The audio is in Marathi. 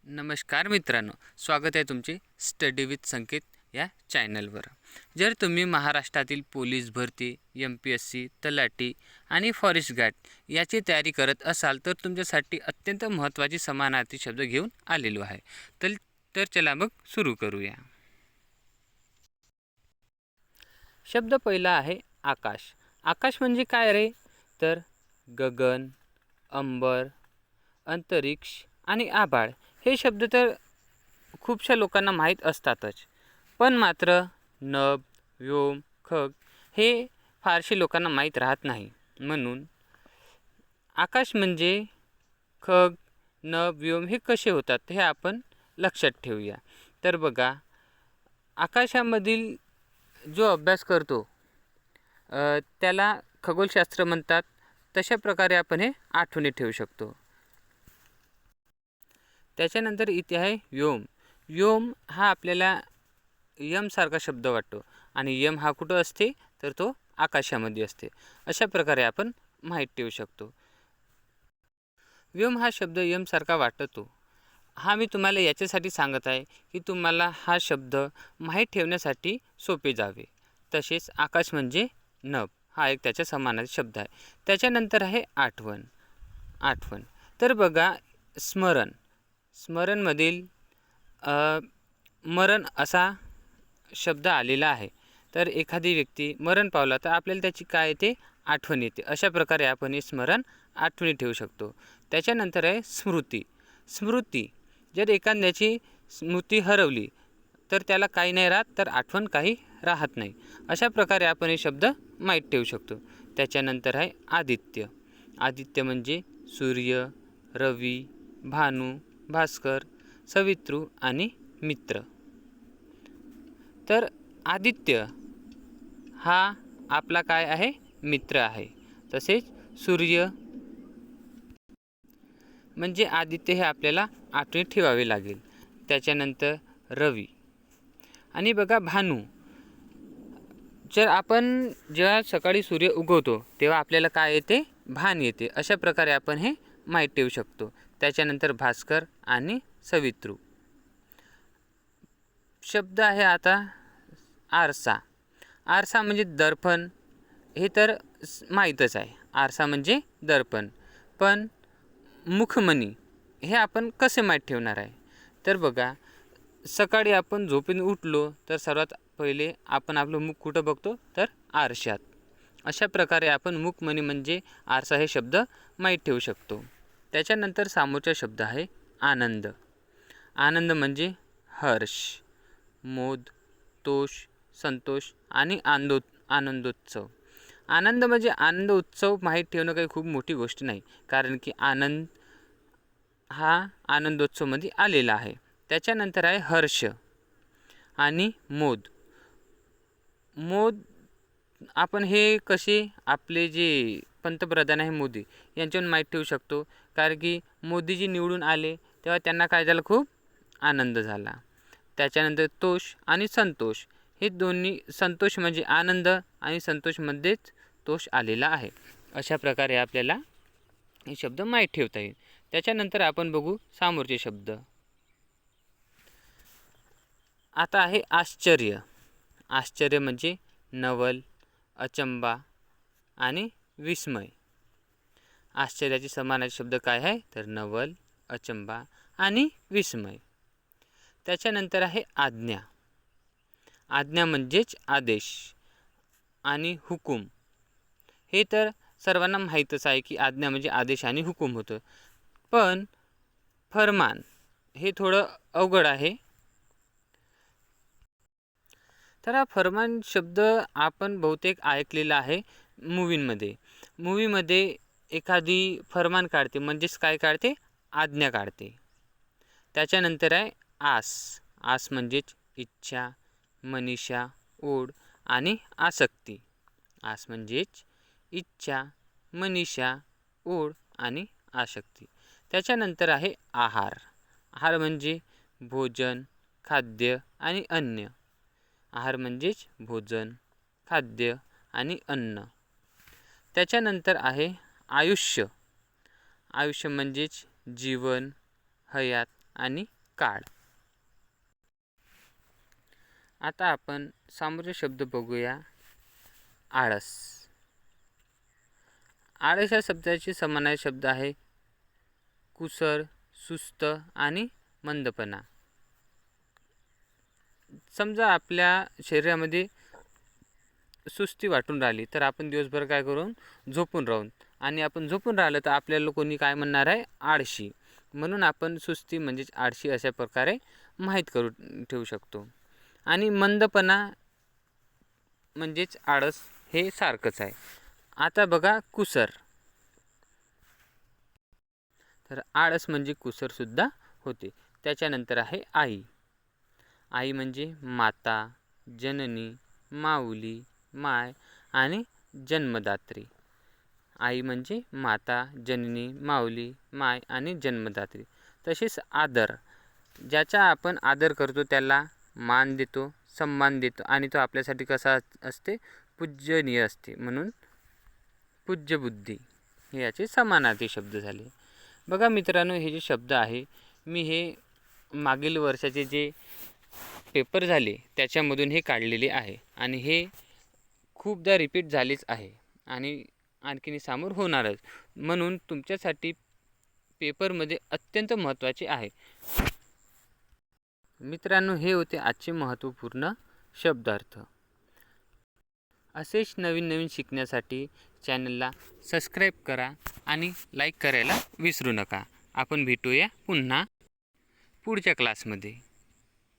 नमस्कार मित्रांनो, स्वागत आहे तुमचे स्टडी विथ संकेत या चॅनलवर. जर तुम्ही महाराष्ट्रातील पोलीस भरती, MPSC, तलाठी आणि फॉरेस्ट गार्ड याची तयारी करत असाल तर तुमच्यासाठी अत्यंत महत्त्वाचे समानार्थी शब्द घेऊन आलेलो आहे. तर चला मग सुरू करूया. शब्द पहिला आहे आकाश. आकाश म्हणजे काय रे? तर गगन, अंबर, अंतरिक्ष आणि आभाळ हे शब्द तर खूपशा लोकांना माहीत असतातच, पण मात्र नभ, व्योम, खग हे फारसे लोकांना माहीत राहत नाही. म्हणून आकाश म्हणजे खग, नभ, व्योम हे कसे होतात हे आपण लक्षात ठेवूया. तर बघा, आकाशामधील जो अभ्यास करतो त्याला खगोलशास्त्र म्हणतात. तशा प्रकारे आपण हे आठवणी ठेवू शकतो. त्याच्यानंतर इथे आहे व्योम. व्योम हा आपल्याला यमसारखा शब्द वाटतो आणि यम हा कुठं असते तर तो आकाशामध्ये असते. अशा प्रकारे आपण माहीत ठेवू शकतो. व्योम हा शब्द यमसारखा वाटतो. हा मी तुम्हाला याच्यासाठी सांगत आहे की तुम्हाला हा शब्द माहीत ठेवण्यासाठी सोपे जावे. तसेच आकाश म्हणजे नभ हा एक त्याच्या समानार्थी शब्द आहे. त्याच्यानंतर आहे आठवण. आठवण तर बघा, स्मरण. स्मरणमधील मरण असा शब्द आलेला आहे. तर एखादी व्यक्ती मरण पावला तर आपल्याला त्याची काय येते? आठवण येते. अशा प्रकारे आपण हे स्मरण आठवणी ठेवू शकतो. त्याच्यानंतर आहे स्मृती. स्मृती जर एखाद्याची स्मृती हरवली तर त्याला काही नाही राहत, तर आठवण काही राहत नाही. अशा प्रकारे आपण हे शब्द माहीत ठेवू शकतो. त्याच्यानंतर आहे आदित्य. आदित्य म्हणजे सूर्य, रवी, भानू, भास्कर, सवितृ आणि मित्र. तर आदित्य हा आपला काय आहे? मित्र आहे. तसेच सूर्य म्हणजे आदित्य हे आपल्याला आठवणीत ठेवावे लागेल. त्याच्यानंतर रवी आणि बघा भानू. जर आपण जेव्हा सकाळी सूर्य उगवतो तेव्हा आपल्याला काय येते? भान येते. अशा प्रकारे आपण हे माहीत ठेवू शकतो. त्याच्यानंतर भास्कर आणि सवितृ. शब्द आहे आता आरसा. आरसा म्हणजे दर्पण. हे तर माहीतच आहे, आरसा म्हणजे दर्पण. पण मुखमणी हे आपण कसे माहीत ठेवणार आहे? तर बघा, सकाळी आपण झोपेतून उठलो तर सर्वात पहिले आपण आपलं मुख कुठं बघतो? तर आरशात. अशा प्रकारे आपण मुखमणी म्हणजे आरसा हे शब्द माहीत ठेवू शकतो. त्याच्यानंतर समोरचा शब्द आहे आनंद. आनंद म्हणजे हर्ष, मोद, तोष, संतोष आणि आनंदोत्सव. आनंद म्हणजे आनंद उत्सव माहीत ठेवणं काही खूप मोठी गोष्ट नाही, कारण की आनंद हा आनंदोत्सवमध्ये आलेला आहे. त्याच्यानंतर आहे हर्ष आणि मोद. मोद आपण हे कसे आपले जे पंतप्रधान आहे मोदी यांच्यावरून माहीत ठेवू शकतो, कारण की मोदीजी निवडून आले तेव्हा त्यांना काय झालं? खूप आनंद झाला. त्याच्यानंतर तोष आणि संतोष हे दोन्ही, संतोष म्हणजे आनंद आणि संतोषमध्येच तोष आलेला आहे. अशा प्रकारे आपल्याला हे शब्द माहीत ठेवता येईल. त्याच्यानंतर आपण बघू समोरचे शब्द. आता आहे आश्चर्य. आश्चर्य म्हणजे नवल, अचंबा आणि विस्मय. आश्चर्याचे समानार्थी शब्द काय आहे? तर नवल, अचंबा आणि विस्मय. त्याच्यानंतर आहे आज्ञा. आज्ञा म्हणजेच आदेश आणि हुकूम. हे तर सर्वांना माहीतच आहे की आज्ञा म्हणजे आदेश आणि हुकूम होतं. पण फरमान हे थोडं अवघड आहे. तर हा फरमान शब्द आपण बहुतेक ऐकलेला आहे मूवींमध्ये. मूवीमध्ये एखादी फरमान काढते म्हणजेच काय काढते? आज्ञा काढते. त्याच्यानंतर आहे आस. आस म्हणजेच इच्छा, मनीषा, ओढ आणि आसक्ती. आस म्हणजेच इच्छा, मनीषा, ओढ आणि आसक्ती. त्याच्यानंतर आहे आहार. आहार म्हणजे भोजन, खाद्य आणि अन्न. आहार म्हणजेच भोजन, खाद्य आणि अन्न. त्याच्यानंतर आहे आयुष्य. आयुष्य म्हणजेच जीवन, हयात आणि काळ. आता आपण सामोरे शब्द बघूया. आळस. आळस या शब्दाचे समानार्थी शब्द आहे कुसर, सुस्त आणि मंदपणा. समजा आपल्या शरीरामध्ये सुस्ती वाटून राहिली तर आपण दिवसभर काय करून झोपून राहून, आणि आपण झोपून राहिलं तर आपल्याला कोणी काय म्हणणार आहे, आळशी. म्हणून आपण सुस्ती म्हणजेच आळशी अशा प्रकारे माहीत करून ठेवू शकतो. आणि मंदपणा म्हणजेच आळस हे सारखंच आहे. आता बघा कुसर. तर आळस म्हणजे कुसरसुद्धा होते. त्याच्यानंतर आहे आई. आई म्हणजे माता, जननी, माऊली, माय आणि जन्मदात्री. आई म्हणजे माता, जननी, माऊली, माय आणि जन्मदात्री. तसेच आदर. ज्याचा आपण आदर करतो त्याला मान देतो, सन्मान देतो, आणि तो आपल्यासाठी कसा असते, पूजनीय असते. म्हणून पूज्यबुद्धी हे याचे समानार्थी शब्द झाले. बघा मित्रांनो, हे जे शब्द आहे मी हे मागील वर्षाचे जे पेपर झाले त्याच्यामधून हे काढलेले आहे, आणि हे खूपदा रिपीट झालेच आहे आणि आणखीन समोर होणारच. म्हणून तुमच्यासाठी पेपरमध्ये अत्यंत महत्त्वाचे आहे. मित्रांनो, हे होते आजचे महत्त्वपूर्ण शब्दार्थ. असेच नवीन नवीन शिकण्यासाठी चॅनलला सबस्क्राईब करा आणि लाईक करायला विसरू नका. आपण भेटूया पुन्हा पुढच्या क्लासमध्ये.